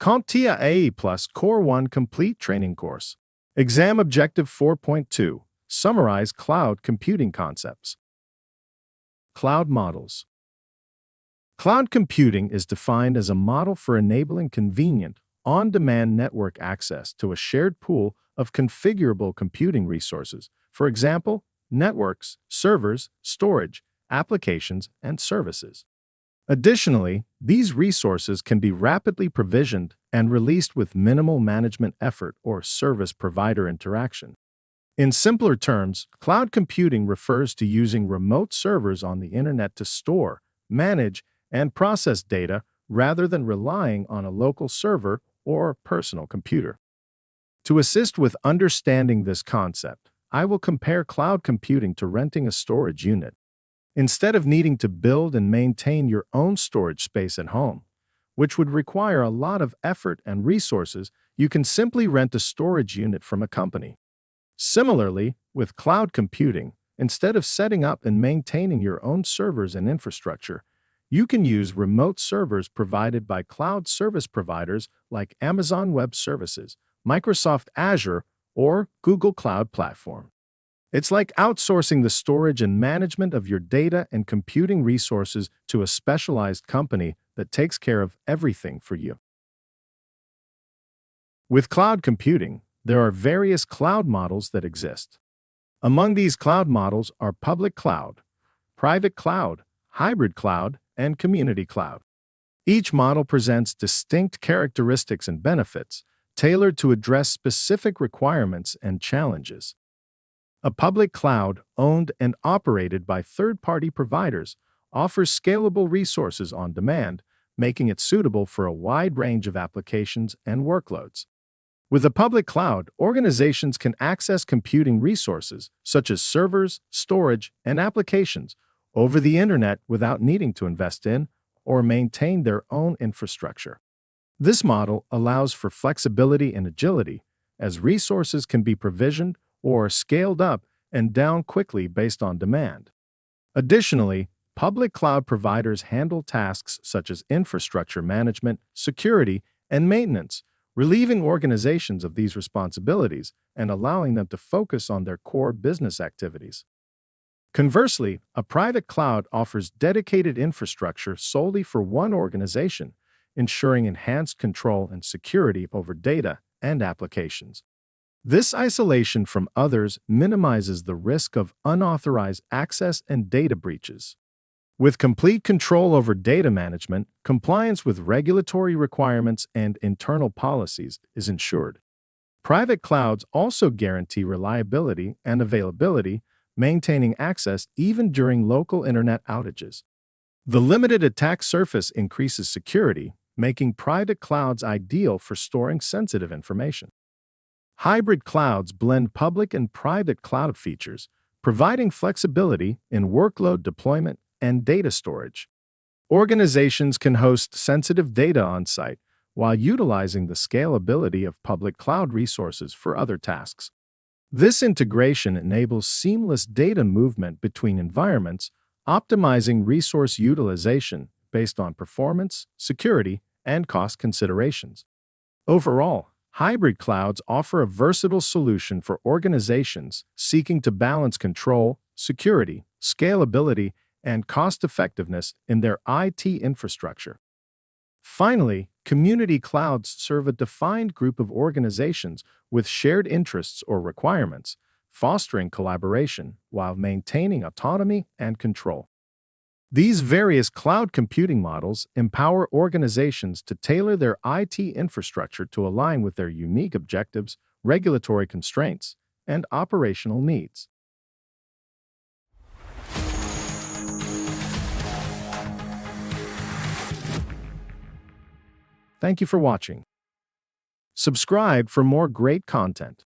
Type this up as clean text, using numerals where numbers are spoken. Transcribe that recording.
CompTIA A Plus Core 1 Complete Training Course. Exam Objective 4.2. Summarize Cloud Computing Concepts. Cloud Models. Cloud computing is defined as a model for enabling convenient, on-demand network access to a shared pool of configurable computing resources, for example, networks, servers, storage, applications, and services. Additionally, these resources can be rapidly provisioned and released with minimal management effort or service provider interaction. In simpler terms, cloud computing refers to using remote servers on the internet to store, manage, and process data rather than relying on a local server or personal computer. To assist with understanding this concept, I will compare cloud computing to renting a storage unit. Instead of needing to build and maintain your own storage space at home, which would require a lot of effort and resources, you can simply rent a storage unit from a company. Similarly, with cloud computing, instead of setting up and maintaining your own servers and infrastructure, you can use remote servers provided by cloud service providers like Amazon Web Services, Microsoft Azure, or Google Cloud Platform. It's like outsourcing the storage and management of your data and computing resources to a specialized company that takes care of everything for you. With cloud computing, there are various cloud models that exist. Among these cloud models are public cloud, private cloud, hybrid cloud, and community cloud. Each model presents distinct characteristics and benefits, tailored to address specific requirements and challenges. A public cloud, owned and operated by third-party providers, offers scalable resources on demand, making it suitable for a wide range of applications and workloads. With a public cloud, organizations can access computing resources, such as servers, storage, and applications, over the internet without needing to invest in or maintain their own infrastructure. This model allows for flexibility and agility, as resources can be provisioned or scaled up and down quickly based on demand. Additionally, public cloud providers handle tasks such as infrastructure management, security, and maintenance, relieving organizations of these responsibilities and allowing them to focus on their core business activities. Conversely, a private cloud offers dedicated infrastructure solely for one organization, ensuring enhanced control and security over data and applications. This isolation from others minimizes the risk of unauthorized access and data breaches. With complete control over data management, compliance with regulatory requirements and internal policies is ensured. Private clouds also guarantee reliability and availability, maintaining access even during local internet outages. The limited attack surface increases security, making private clouds ideal for storing sensitive information. Hybrid clouds blend public and private cloud features, providing flexibility in workload deployment and data storage. Organizations can host sensitive data on-site while utilizing the scalability of public cloud resources for other tasks. This integration enables seamless data movement between environments, optimizing resource utilization based on performance, security, and cost considerations. Overall, hybrid clouds offer a versatile solution for organizations seeking to balance control, security, scalability, and cost-effectiveness in their IT infrastructure. Finally, community clouds serve a defined group of organizations with shared interests or requirements, fostering collaboration while maintaining autonomy and control. These various cloud computing models empower organizations to tailor their IT infrastructure to align with their unique objectives, regulatory constraints, and operational needs. Thank you for watching. Subscribe for more great content.